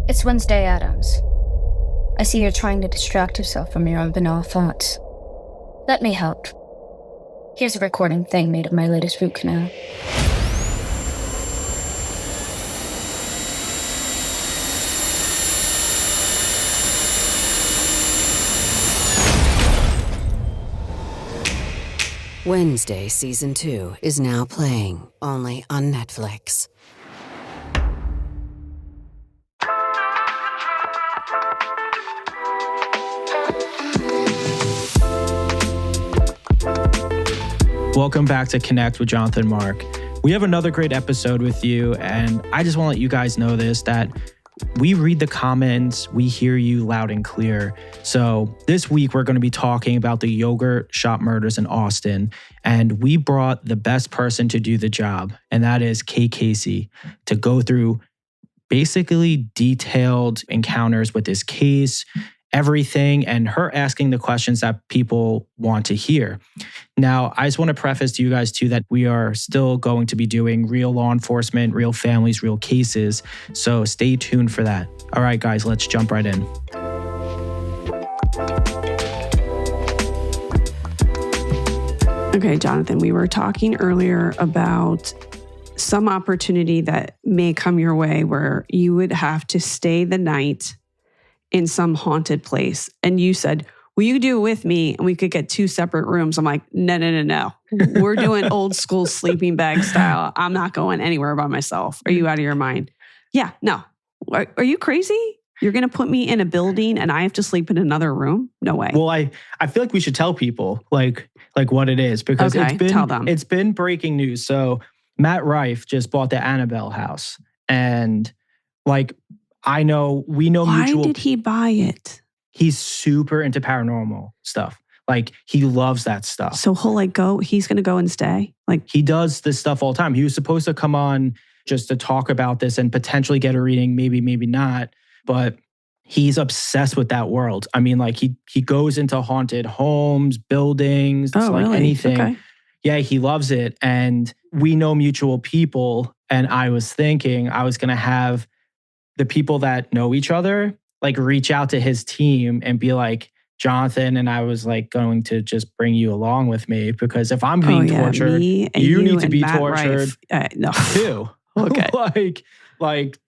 It's Wednesday Addams. I see you're trying to distract yourself from your own banal thoughts. Let me help. Here's a recording thing made of my latest root canal. Wednesday Season 2 is now playing, only on Netflix. Welcome back to Connect with Jonathan and Mark. We have another great episode with you, and I just want to let you guys know this, that we read the comments, we hear you loud and clear. So this week, we're going to be talking about the yogurt shop murders in Austin, and we brought the best person to do the job, and that is Kay Casey, to go through basically detailed encounters with this case, everything, and her asking the questions that people want to hear. Now, I just want to preface to you guys too that we are still going to be doing real law enforcement, real families, real cases. So stay tuned for that. All right, guys, let's jump right in. Okay, Jonathan, we were talking earlier about some opportunity that may come your way where you would have to stay the night in some haunted place. And you said, will you do it with me? And we could get 2 separate rooms. I'm like, no. We're doing old school sleeping bag style. I'm not going anywhere by myself. Are you out of your mind? Yeah, no. Are you crazy? You're going to put me in a building and I have to sleep in another room? No way. Well, I feel like we should tell people like what it is, because tell them. It's been breaking news. So Matt Rife just bought the Annabelle house, and we know Why mutual. did he buy it? He's super into paranormal stuff. Like, he loves that stuff. So he's going to go and stay? He does this stuff all the time. He was supposed to come on just to talk about this and potentially get a reading, maybe not. But he's obsessed with that world. I mean, he goes into haunted homes, buildings, really? Anything. Okay. Yeah, he loves it. And we know mutual people. And I was thinking I was going to have the people that know each other, reach out to his team and be like, Jonathan and I was going to just bring you along with me, because if I'm being tortured, you need to be Matt tortured no. too. Okay.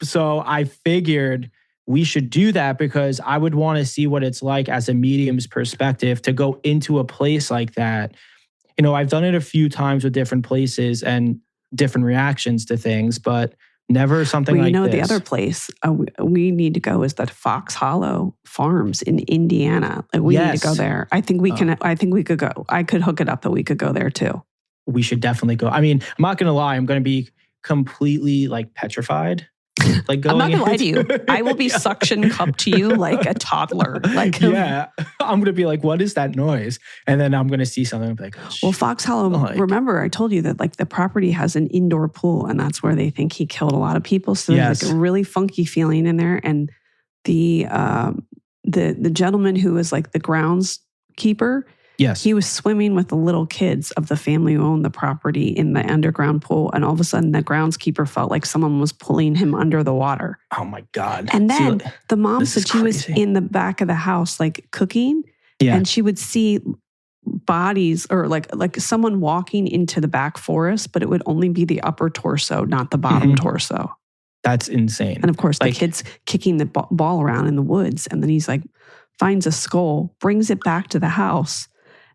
So I figured we should do that, because I would want to see what it's like as a medium's perspective to go into a place like that. You know, I've done it a few times with different places and different reactions to things, but never something like this. The other place we need to go is that Fox Hollow Farms in Indiana. We need to go there. I think we can. I think we could go. I could hook it up that we could go there too. We should definitely go. I mean, I'm not going to lie. I'm going to be completely petrified. I'm not going to lie to you. I will be suction cupped to you like a toddler. Yeah. I'm going to be like, what is that noise? And then I'm going to see something like, oh, well, Fox Hollow, remember I told you that the property has an indoor pool, and that's where they think he killed a lot of people. So there's a really funky feeling in there. And the gentleman who was the groundskeeper, yes, he was swimming with the little kids of the family who owned the property in the underground pool. And all of a sudden, the groundskeeper felt like someone was pulling him under the water. Oh my God. And then the mom said she was in the back of the house, cooking. Yeah. And she would see bodies or someone walking into the back forest, but it would only be the upper torso, not the bottom torso. That's insane. And of course, the kid's kicking the ball around in the woods. And then he's finds a skull, brings it back to the house.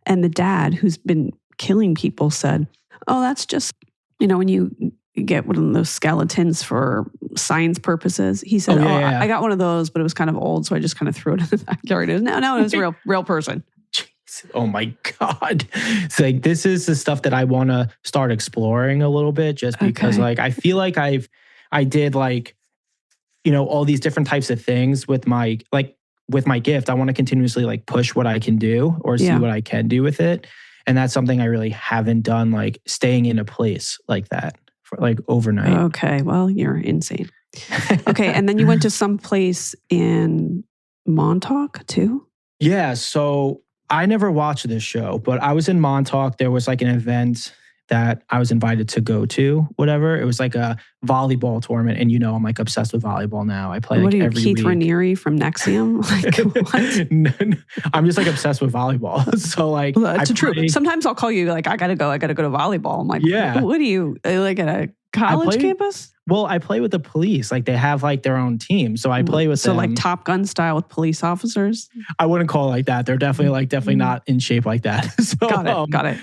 And the dad, who's been killing people, said, oh, that's just, when you get one of those skeletons for science purposes. He said, I got one of those, but it was kind of old, so I just kind of threw it in the backyard. No, it was a real person. Jeez. Oh my God. It's this is the stuff that I want to start exploring a little bit, just because I feel like I did all these different types of things with my gift. I want to continuously push what I can do or see what I can do with it. And that's something I really haven't done, staying in a place like that for overnight. Okay. Well, you're insane. Okay. And then you went to some place in Montalk too? Yeah. So I never watched this show, but I was in Montauk. There was an event that I was invited to go to, whatever. It was like a volleyball tournament. And I'm like obsessed with volleyball now. I play What like are you, every Keith week. Raniere from Nexium? Like, what? No, I'm just like obsessed with volleyball. So like, Well, it's true. Sometimes I'll call you like, I gotta go to volleyball. I'm like, Yeah. what are you, like at a college campus? Well, I play with the police. Like they have like their own team. So I play with them. So like Top Gun style with police officers? I wouldn't call it like that. They're definitely not in shape like that. So, Got it.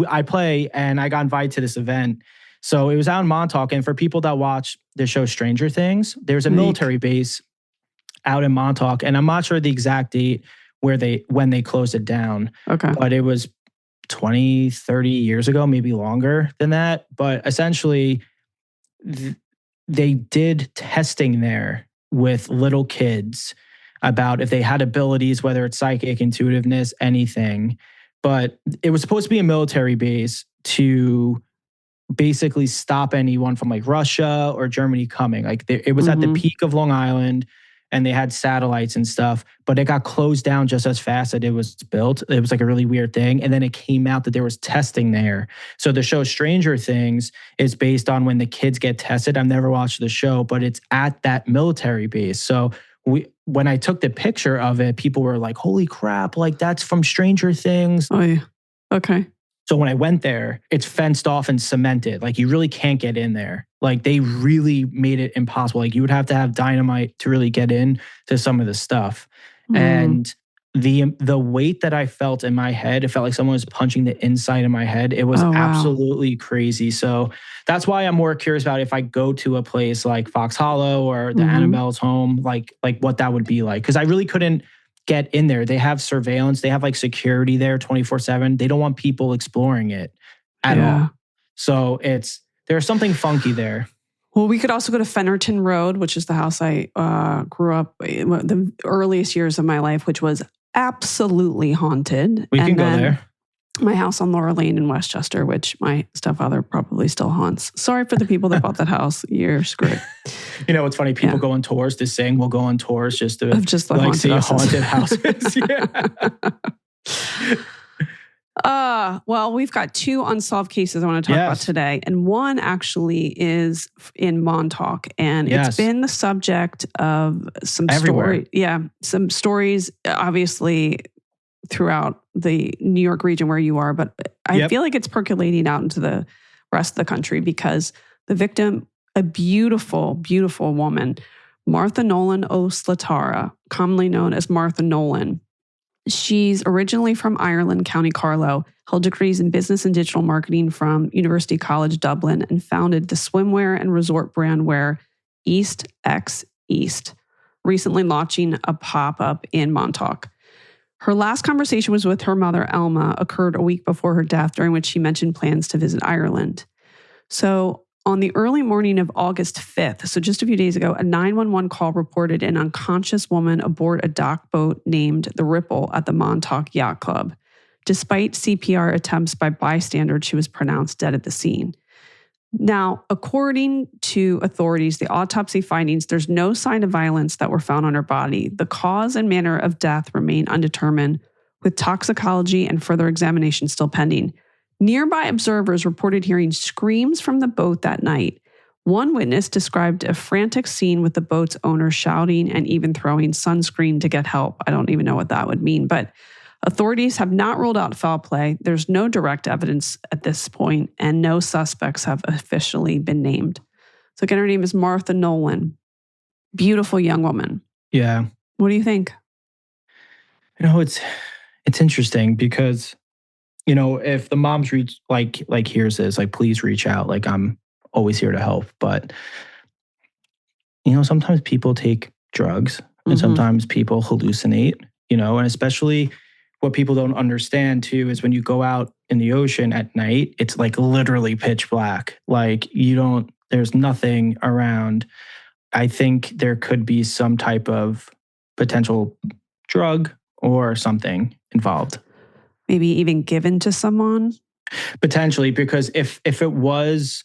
I play and I got invited to this event. So it was out in Montalk. And for people that watch the show Stranger Things, there's a military base out in Montalk. And I'm not sure the exact date when they closed it down. Okay. But it was 20, 30 years ago, maybe longer than that. But essentially, they did testing there with little kids about if they had abilities, whether it's psychic, intuitiveness, anything. But it was supposed to be a military base to basically stop anyone from like Russia or Germany coming. Like it was at the peak of Long Island and they had satellites and stuff, but it got closed down just as fast as it was built. It was like a really weird thing. And then it came out that there was testing there. So the show Stranger Things is based on when the kids get tested. I've never watched the show, but it's at that military base. So when I took the picture of it, people were like, holy crap, like that's from Stranger Things. Oh, yeah. Okay. So when I went there, it's fenced off and cemented. Like you really can't get in there. Like they really made it impossible. Like you would have to have dynamite to really get in to some of the stuff. And the weight that I felt in my head, it felt like someone was punching the inside of my head. It was absolutely crazy. So that's why I'm more curious about if I go to a place like Fox Hollow or the Annabelle's home, like what that would be like. Because I really couldn't get in there. They have surveillance. They have like security there 24/7. They don't want people exploring it at all. So there's something funky there. Well, we could also go to Fennerton Road, which is the house I grew up in, the earliest years of my life, which was absolutely haunted. We can go there. My house on Laura Lane in Westchester, which my stepfather probably still haunts. Sorry for the people that bought that house. You're screwed. You know, it's funny. People go on tours to sing. We'll go on tours just to like see haunted houses. Well, we've got two unsolved cases I want to talk about today. And one actually is in Montauk. And it's been the subject of some some stories, obviously, throughout the New York region where you are. But I feel like it's percolating out into the rest of the country because the victim, a beautiful, beautiful woman, Martha Nolan O'Slatara, commonly known as Martha Nolan. She's originally from Ireland, County Carlow, held degrees in business and digital marketing from University College Dublin, and founded the swimwear and resort brand wear East X East, recently launching a pop-up in Montauk. Her last conversation was with her mother, Elma, occurred a week before her death, during which she mentioned plans to visit Ireland. So on the early morning of August 5th, so just a few days ago, a 911 call reported an unconscious woman aboard a dock boat named the Ripple at the Montauk Yacht Club. Despite CPR attempts by bystanders, she was pronounced dead at the scene. Now, according to authorities, the autopsy findings, there's no sign of violence that were found on her body. The cause and manner of death remain undetermined, with toxicology and further examination still pending. Nearby observers reported hearing screams from the boat that night. One witness described a frantic scene with the boat's owner shouting and even throwing sunscreen to get help. I don't even know what that would mean, but authorities have not ruled out foul play. There's no direct evidence at this point, and no suspects have officially been named. So again, her name is Martha Nolan. Beautiful young woman. Yeah. What do you think? You know, it's interesting because, you know, if the moms reach like hears this, like please reach out. Like I'm always here to help. But you know, sometimes people take drugs and sometimes people hallucinate, you know, and especially what people don't understand too is when you go out in the ocean at night, it's like literally pitch black. Like there's nothing around. I think there could be some type of potential drug or something involved. Maybe even given to someone? Potentially, because if it was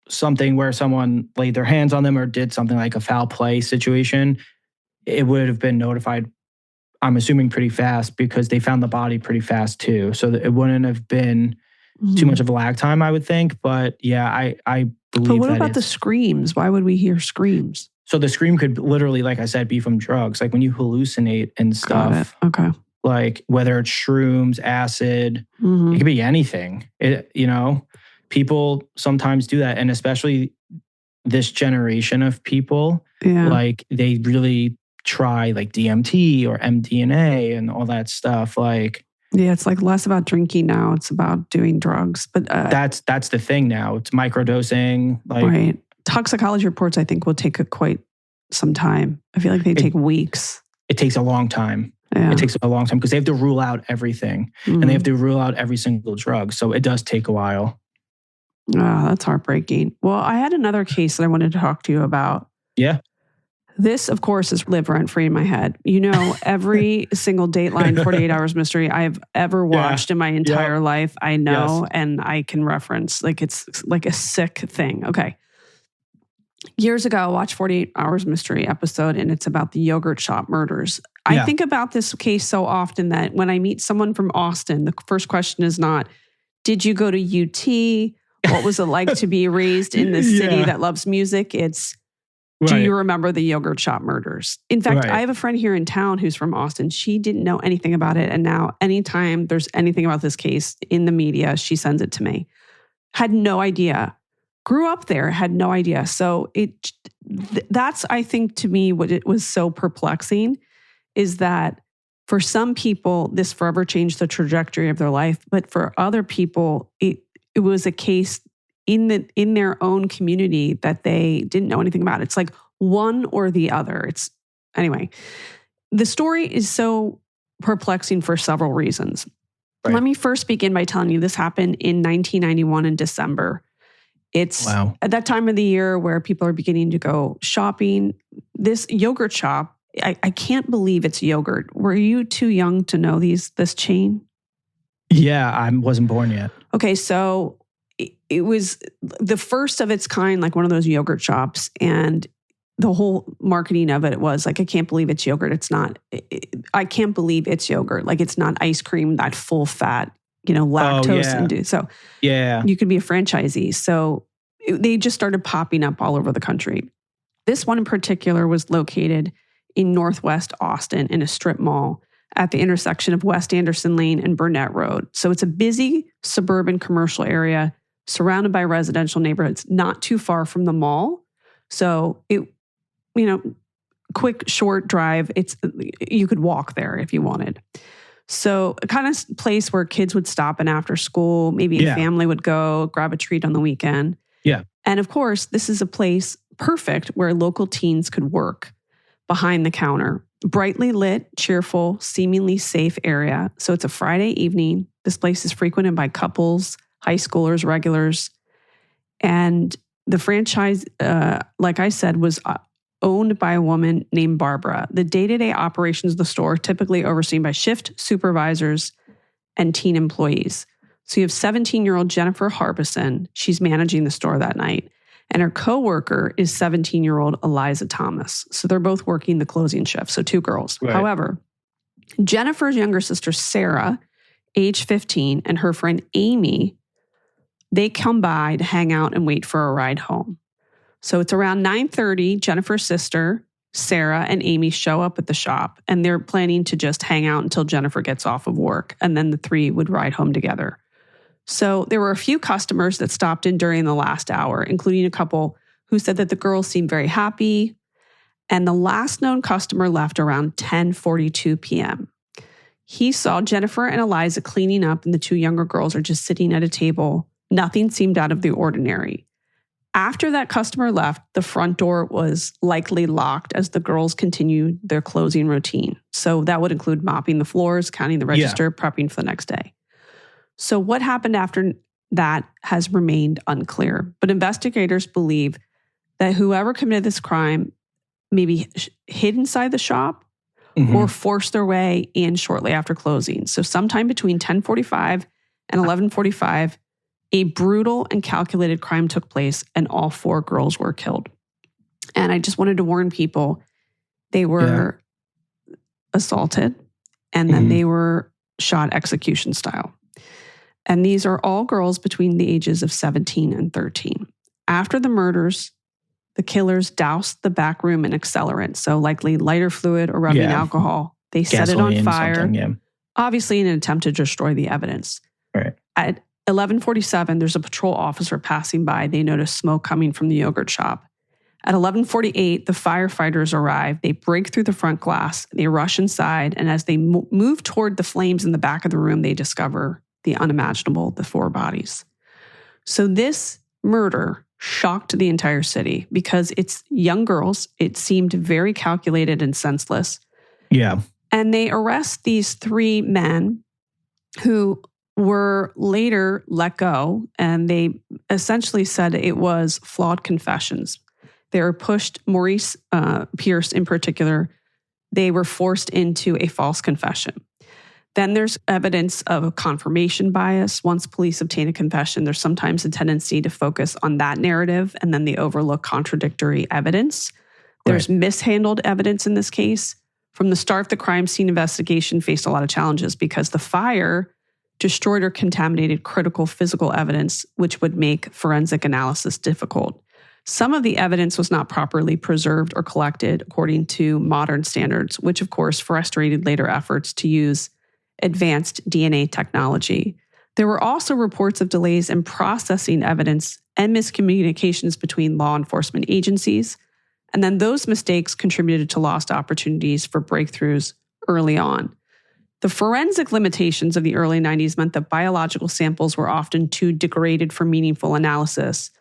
something where someone laid their hands on them or did something like a foul play situation, it would have been notified, I'm assuming, pretty fast because they found the body pretty fast too. So that it wouldn't have been too much of a lag time, I would think. But yeah, I believe. But what that about the screams? Why would we hear screams? So the scream could literally, like I said, be from drugs. Like when you hallucinate and stuff. Got it. Okay. Like whether it's shrooms, acid, it could be anything. People sometimes do that, and especially this generation of people, like they really try like DMT or MDMA and all that stuff. Like, yeah, it's like less about drinking now; it's about doing drugs. But that's the thing now. It's microdosing. Like, right, toxicology reports I think will take quite some time. I feel like they take weeks. It takes a long time. Yeah. It takes a long time because they have to rule out everything and they have to rule out every single drug. So it does take a while. Oh, that's heartbreaking. Well, I had another case that I wanted to talk to you about. Yeah. This, of course, is live rent-free in my head. You know, every single Dateline 48 Hours Mystery I've ever watched in my entire life, I know, and I can reference. Like, it's like a sick thing. Okay. Years ago, I watched 48 Hours Mystery episode, and it's about the yogurt shop murders. I think about this case so often that when I meet someone from Austin, the first question is not, did you go to UT? What was it like to be raised in this city that loves music? It's, do you remember the yogurt shop murders? In fact, I have a friend here in town who's from Austin. She didn't know anything about it. And now anytime there's anything about this case in the media, she sends it to me. Had no idea. Grew up there, had no idea. So that's, I think, to me, what it was so perplexing is that for some people, this forever changed the trajectory of their life. But for other people, it was a case in their own community that they didn't know anything about. It's like one or the other. Anyway, the story is so perplexing for several reasons. Right. Let me first begin by telling you this happened in 1991 in December. It's at that time of the year where people are beginning to go shopping. This yogurt shop, I can't believe it's yogurt. Were you too young to know this chain? Yeah, I wasn't born yet. Okay, so it was the first of its kind, like one of those yogurt shops. And the whole marketing of it was like, I can't believe it's yogurt. It's not, I can't believe it's yogurt. Like it's not ice cream, that full fat, lactose induced. So you could be a franchisee. So they just started popping up all over the country. This one in particular was located in Northwest Austin in a strip mall at the intersection of West Anderson Lane and Burnett Road. So it's a busy suburban commercial area surrounded by residential neighborhoods, not too far from the mall. So quick, short drive. You could walk there if you wanted. So a kind of place where kids would stop in after school, maybe a family would go grab a treat on the weekend. Yeah. And of course, this is a place perfect where local teens could work behind the counter. Brightly lit, cheerful, seemingly safe area. So it's a Friday evening. This place is frequented by couples, high schoolers, regulars. And the franchise, like I said, was owned by a woman named Barbara. The day-to-day operations of the store typically overseen by shift supervisors and teen employees. So you have 17-year-old Jennifer Harbison. She's managing the store that night. And her coworker is 17-year-old Eliza Thomas. So they're both working the closing shift. So two girls. Right. However, Jennifer's younger sister, Sarah, age 15, and her friend Amy, they come by to hang out and wait for a ride home. So it's around 9:30, Jennifer's sister, Sarah, and Amy show up at the shop, and they're planning to just hang out until Jennifer gets off of work, and then the three would ride home together. So there were a few customers that stopped in during the last hour, including a couple who said that the girls seemed very happy, and the last known customer left around 10:42 p.m. He saw Jennifer and Eliza cleaning up, and the two younger girls are just sitting at a table. Nothing seemed out of the ordinary. After that customer left, the front door was likely locked as the girls continued their closing routine. So that would include mopping the floors, counting the register, prepping for the next day. So what happened after that has remained unclear. But investigators believe that whoever committed this crime maybe hid inside the shop or forced their way in shortly after closing. So sometime between 10:45 and 11:45, a brutal and calculated crime took place, and all four girls were killed. And I just wanted to warn people, they were assaulted, and then they were shot execution style. And these are all girls between the ages of 17 and 13. After the murders, the killers doused the back room in accelerant, so likely lighter fluid or rubbing alcohol. They set it on fire, obviously in an attempt to destroy the evidence. Right. At 11:47, there's a patrol officer passing by. They notice smoke coming from the yogurt shop. At 11:48, the firefighters arrive. They break through the front glass. They rush inside, and as they move toward the flames in the back of the room, they discover the unimaginable, the 4 bodies. So this murder shocked the entire city because it's young girls. It seemed very calculated and senseless. Yeah. And they arrest these 3 men who were later let go, and they essentially said it was flawed confessions. They were pushed, Maurice Pierce in particular, they were forced into a false confession. Then there's evidence of a confirmation bias. Once police obtain a confession, there's sometimes a tendency to focus on that narrative and then they overlook contradictory evidence. There's mishandled evidence in this case. From the start, the crime scene investigation faced a lot of challenges because the fire destroyed or contaminated critical physical evidence, which would make forensic analysis difficult. Some of the evidence was not properly preserved or collected according to modern standards, which of course frustrated later efforts to use advanced DNA technology. There were also reports of delays in processing evidence and miscommunications between law enforcement agencies. And then those mistakes contributed to lost opportunities for breakthroughs early on. The forensic limitations of the early 90s meant that biological samples were often too degraded for meaningful analysis,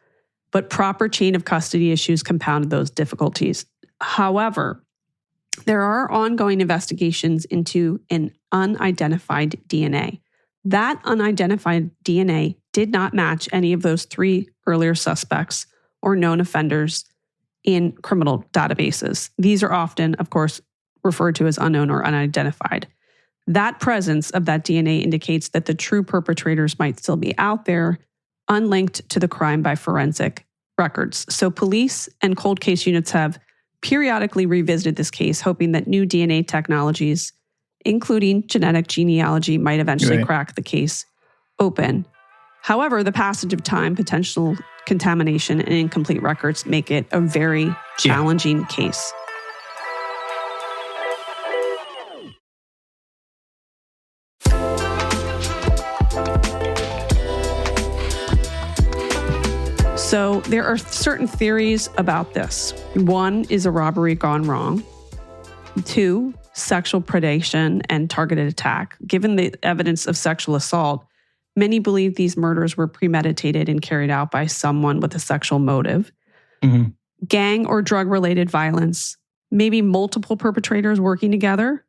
but proper chain of custody issues compounded those difficulties. However, there are ongoing investigations into an unidentified DNA. That unidentified DNA did not match any of those 3 earlier suspects or known offenders in criminal databases. These are often, of course, referred to as unknown or unidentified. That presence of that DNA indicates that the true perpetrators might still be out there, unlinked to the crime by forensic records. So police and cold case units have periodically revisited this case, hoping that new DNA technologies, including genetic genealogy, might eventually crack the case open. However, the passage of time, potential contamination, and incomplete records make it a very challenging case. So there are certain theories about this. 1 is a robbery gone wrong. 2, sexual predation and targeted attack. Given the evidence of sexual assault, many believe these murders were premeditated and carried out by someone with a sexual motive. Mm-hmm. Gang or drug-related violence, maybe multiple perpetrators working together.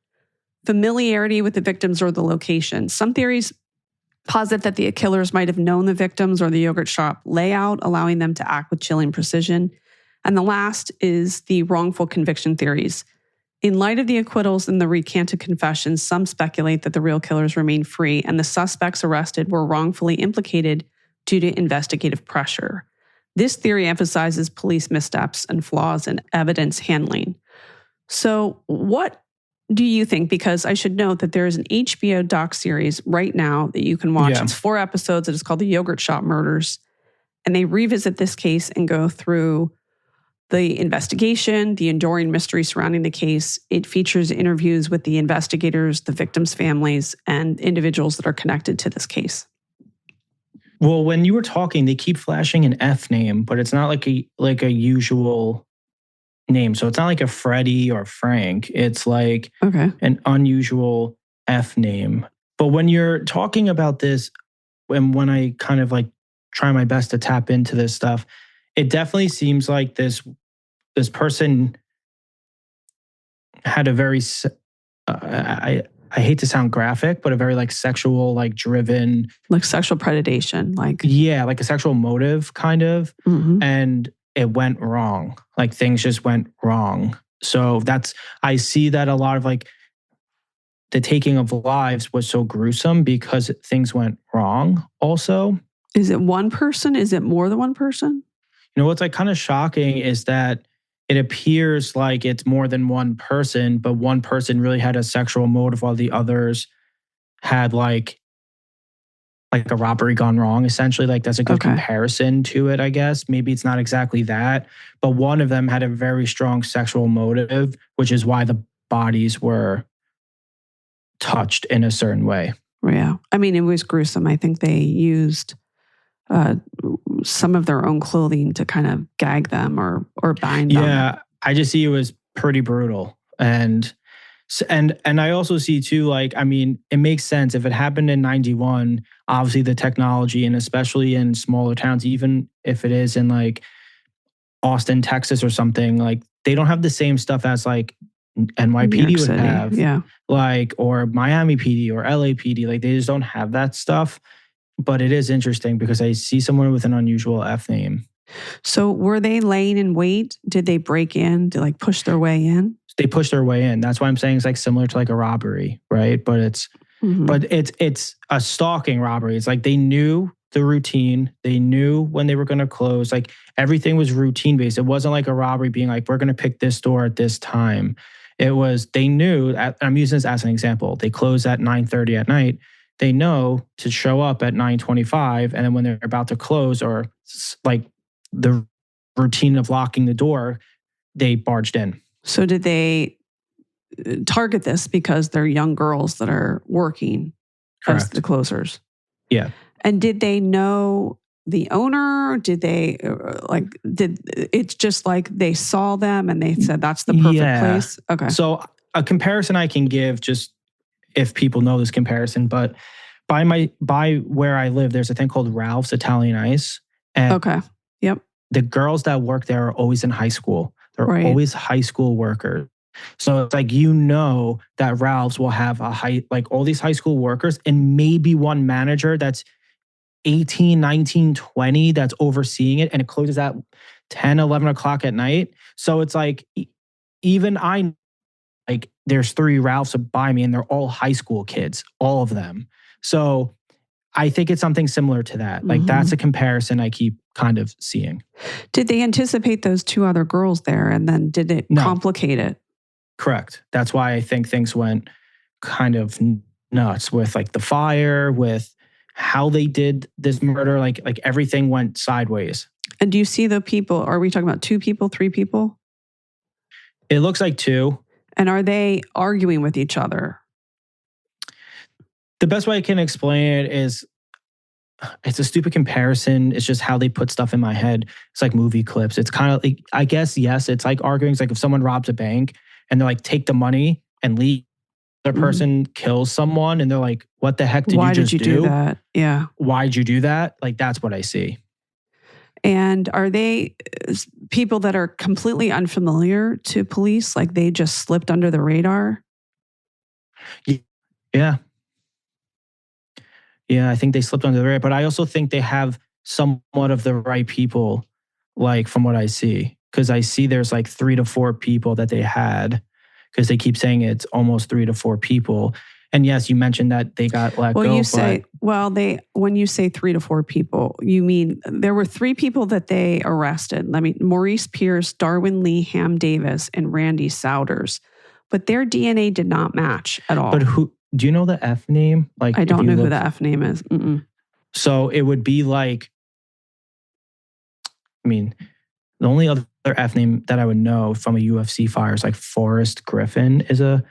Familiarity with the victims or the location. Some theories posit that the killers might have known the victims or the yogurt shop layout, allowing them to act with chilling precision. And the last is the wrongful conviction theories. In light of the acquittals and the recanted confessions, some speculate that the real killers remain free and the suspects arrested were wrongfully implicated due to investigative pressure. This theory emphasizes police missteps and flaws in evidence handling. So what do you think? Because I should note that there is an HBO doc-series right now that you can watch. Yeah. It's 4 episodes. It is called The Yogurt Shop Murders. And they revisit this case and go through the investigation, the enduring mystery surrounding the case. It features interviews with the investigators, the victims' families, and individuals that are connected to this case. Well, when you were talking, they keep flashing an F name, but it's not like a usual name. So it's not like a Freddie or Frank. It's like an unusual F name. But when you're talking about this, and when I kind of like try my best to tap into this stuff, it definitely seems like this person had a very, I hate to sound graphic, but a very like sexual, like driven. Like sexual predation. Like a sexual motive kind of. Mm-hmm. And it went wrong. Like things just went wrong. So I see that a lot of like the taking of lives was so gruesome because things went wrong also. Is it one person? Is it more than one person? You know, what's like kind of shocking is that it appears like it's more than one person, but one person really had a sexual motive while the others had like like a robbery gone wrong, essentially. Like that's a good comparison to it, I guess. Maybe it's not exactly that, but one of them had a very strong sexual motive, which is why the bodies were touched in a certain way. Yeah. I mean, it was gruesome. I think they used some of their own clothing to kind of gag them or bind them. Yeah, I just see it was pretty brutal. And I also see too, like, I mean, it makes sense. If it happened in 91, obviously the technology, and especially in smaller towns, even if it is in like Austin, Texas or something, like they don't have the same stuff as like NYPD would have. Yeah. Like, or Miami PD or LAPD. Like they just don't have that stuff. But it is interesting because I see someone with an unusual F name. So were they laying in wait? Did they break in to like push their way in? They push their way in. That's why I'm saying it's like similar to like a robbery, right? But it's it's a stalking robbery. It's like they knew the routine. They knew when they were going to close. Like everything was routine based. It wasn't like a robbery being like, we're going to pick this door at this time. It was, they knew, I'm using this as an example. They close at 9:30 at night. They know to show up at 9:25, and then when they're about to close, or like the routine of locking the door, they barged in. So did they target this because they're young girls that are working as the closers? Yeah. And did they know the owner? Did they it's just like they saw them and they said that's the perfect place? Okay. So a comparison I can give, just if people know this comparison, but by where I live, there's a thing called Ralph's Italian Ice. And the girls that work there are always in high school. They're always high school workers. So it's like, you know, that Ralph's will have like all these high school workers and maybe one manager that's 18, 19, 20 that's overseeing it, and it closes at 10, 11 o'clock at night. So it's like, even like there's 3 Ralphs by me and they're all high school kids, all of them. So I think it's something similar to that. Like that's a comparison I keep kind of seeing. Did they anticipate those 2 other girls there, and then did it complicate it? Correct. That's why I think things went kind of nuts with like the fire, with how they did this murder. Like everything went sideways. And do you see the people? Are we talking about 2 people, 3 people? It looks like 2. And are they arguing with each other? The best way I can explain it is, it's a stupid comparison. It's just how they put stuff in my head. It's like movie clips. It's kind of like, I guess, yes, it's like arguing. It's like if someone robs a bank and they're like, take the money and leave. The person kills someone and they're like, what the heck did you just do? Why did you do that? Yeah. Why'd you do that? Like, that's what I see. And are they people that are completely unfamiliar to police? Like they just slipped under the radar? Yeah. Yeah, I think they slipped under the radar. But I also think they have somewhat of the right people, like from what I see. Because I see there's like 3 to 4 people that they had. Because they keep saying it's almost 3 to 4 people. And yes, you mentioned that they got let go. When you say 3 to 4 people, you mean there were 3 people that they arrested. I mean, Maurice Pierce, Darwin Lee Ham Davis, and Randy Souders. But their DNA did not match at all. But who, do you know the F name? Like, I don't know who the F name is. So it would be like, I mean, the only other F name that I would know from a UFC fighter is like Forrest Griffin is a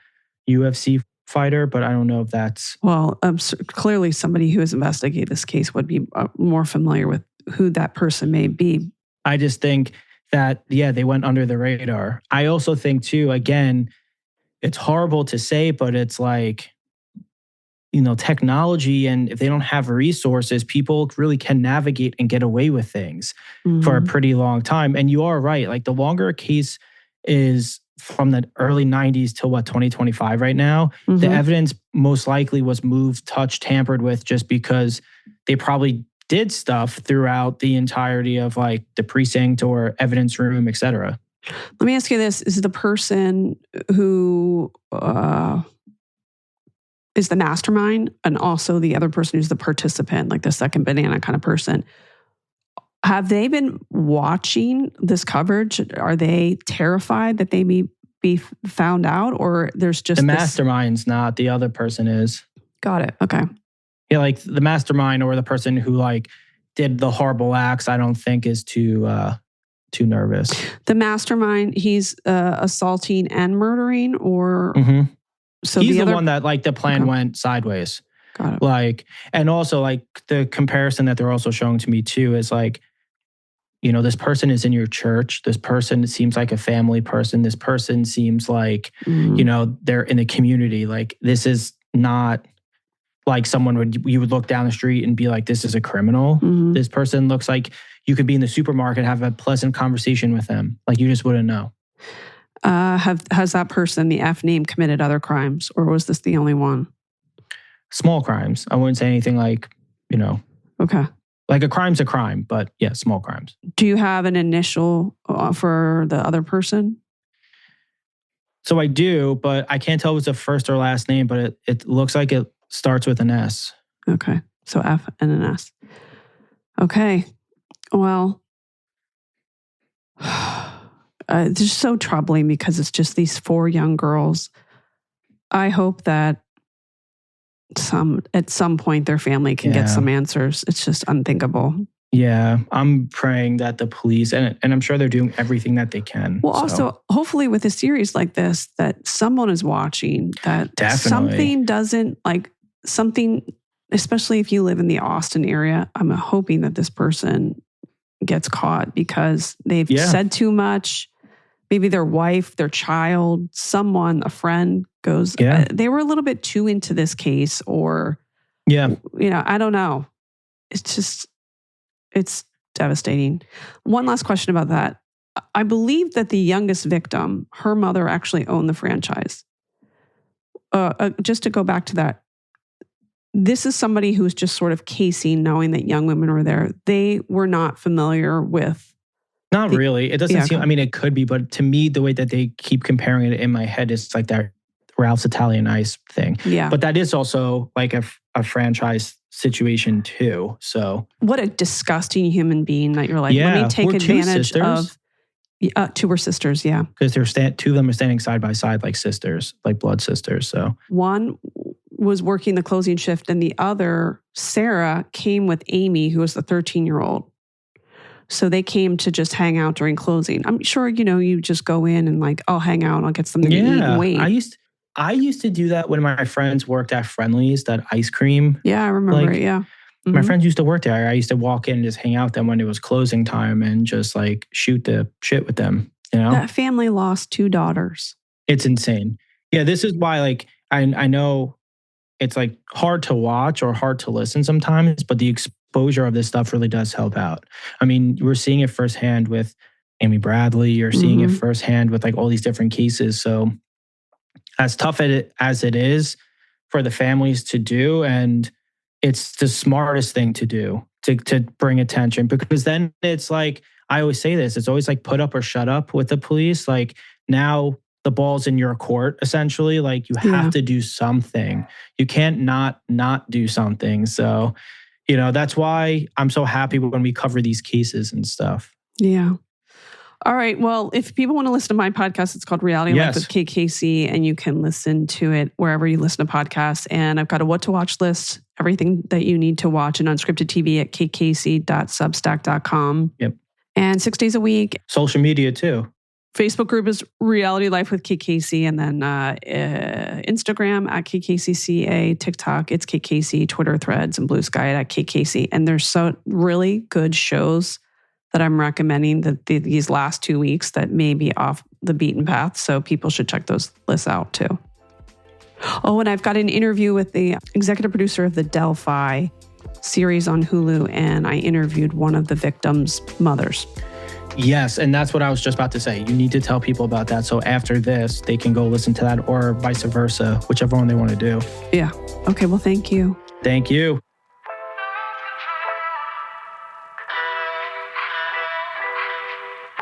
UFC fighter, but I don't know if that's... Well, clearly somebody who has investigated this case would be more familiar with who that person may be. I just think that, yeah, they went under the radar. I also think too, again, it's horrible to say, but it's like, you know, technology, and if they don't have resources, people really can navigate and get away with things for a pretty long time. And you are right. Like the longer a case is from the early 90s till 2025 right now, the evidence most likely was moved, touched, tampered with just because they probably did stuff throughout the entirety of like the precinct or evidence room, et cetera. Let me ask you this. Is the person who is the mastermind and also the other person who's the participant, like the second banana kind of person, have they been watching this coverage? Are they terrified that they may be found out, or there's just the mastermind's not, the other person is. Got it. Okay. Yeah, like the mastermind or the person who like did the horrible acts, I don't think is too nervous. The mastermind, he's assaulting and murdering, or so he's the other one that like the plan went sideways. Got it. Like, and also like the comparison that they're also showing to me too is like, you know, this person is in your church. This person seems like a family person. This person seems like, you know, they're in the community. Like, this is not like someone you would look down the street and be like, this is a criminal. This person looks like you could be in the supermarket, have a pleasant conversation with them. Like, you just wouldn't know. Has that person, the F name, committed other crimes, or was this the only one? Small crimes. I wouldn't say anything like, you know. Okay. Like a crime's a crime, but yeah, small crimes. Do you have an initial for the other person? So I do, but I can't tell if it's a first or last name, but it looks like it starts with an S. Okay. So F and an S. Okay. Well, it's just so troubling because it's just these 4 young girls. I hope that at some point their family can get some answers. It's just unthinkable. Yeah, I'm praying that the police, and I'm sure they're doing everything that they can. Well, also, hopefully with a series like this, that someone is watching, that something doesn't, like something, especially if you live in the Austin area, I'm hoping that this person gets caught because they've said too much. Maybe their wife, their child, someone, a friend goes, they were a little bit too into this case, or, you know, I don't know. It's just, it's devastating. One last question about that. I believe that the youngest victim, her mother actually owned the franchise. Just to go back to that, this is somebody who's just sort of casing, knowing that young women were there. They were not familiar with. Not really. It doesn't seem, I mean, it could be, but to me, the way that they keep comparing it in my head is like that Ralph's Italian Ice thing. Yeah. But that is also like a franchise situation too. So what a disgusting human being that you're like, let me take advantage of. 2 were sisters, yeah. Because they're 2 of them are standing side by side like sisters, like blood sisters. So one was working the closing shift, and the other, Sarah, came with Amy, who was the 13-year-old. So they came to just hang out during closing. I'm sure, you know, you just go in and like, I'll hang out, I'll get something to eat and wait. I used to do that when my friends worked at Friendly's, that ice cream. Yeah, I remember it, yeah. My friends used to work there. I used to walk in and just hang out with them when it was closing time and just like shoot the shit with them, you know? That family lost 2 daughters. It's insane. Yeah, this is why like I know it's like hard to watch or hard to listen sometimes, but the exposure of this stuff really does help out. I mean, we're seeing it firsthand with Amy Bradley. You're seeing it firsthand with like all these different cases. So as tough as it is for the families to do, and it's the smartest thing to do to bring attention, because then it's like, I always say this, it's always like put up or shut up with the police. Like now the ball's in your court, essentially. Like you have to do something. You can't not do something. So, you know, that's why I'm so happy when we cover these cases and stuff. Yeah. All right. Well, if people want to listen to my podcast, it's called Reality Life with KKC, and you can listen to it wherever you listen to podcasts. And I've got a what to watch list, everything that you need to watch in unscripted TV at kkc.substack.com. Yep. And 6 days a week. Social media too. Facebook group is Reality Life with KKC, and then Instagram at KKCCA, TikTok, it's KKC, Twitter, Threads, and Blue Sky at KKC. And there's so really good shows that I'm recommending that these last 2 weeks that may be off the beaten path. So people should check those lists out too. Oh, and I've got an interview with the executive producer of the Delphi series on Hulu, and I interviewed one of the victims' mothers. Yes, and that's what I was just about to say. You need to tell people about that. So after this, they can go listen to that, or vice versa, whichever one they want to do. Yeah. Okay, well, thank you. Thank you.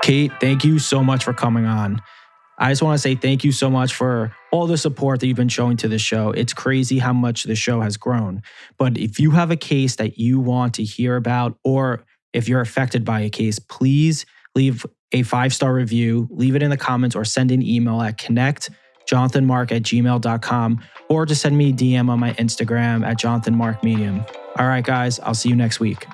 Kate, thank you so much for coming on. I just want to say thank you so much for all the support that you've been showing to the show. It's crazy how much the show has grown. But if you have a case that you want to hear about, or if you're affected by a case, please leave a 5-star review, leave it in the comments, or send an email at connect jonathanmark@gmail.com, or just send me a DM on my Instagram at jonathanmarkmedium. All right, guys, I'll see you next week.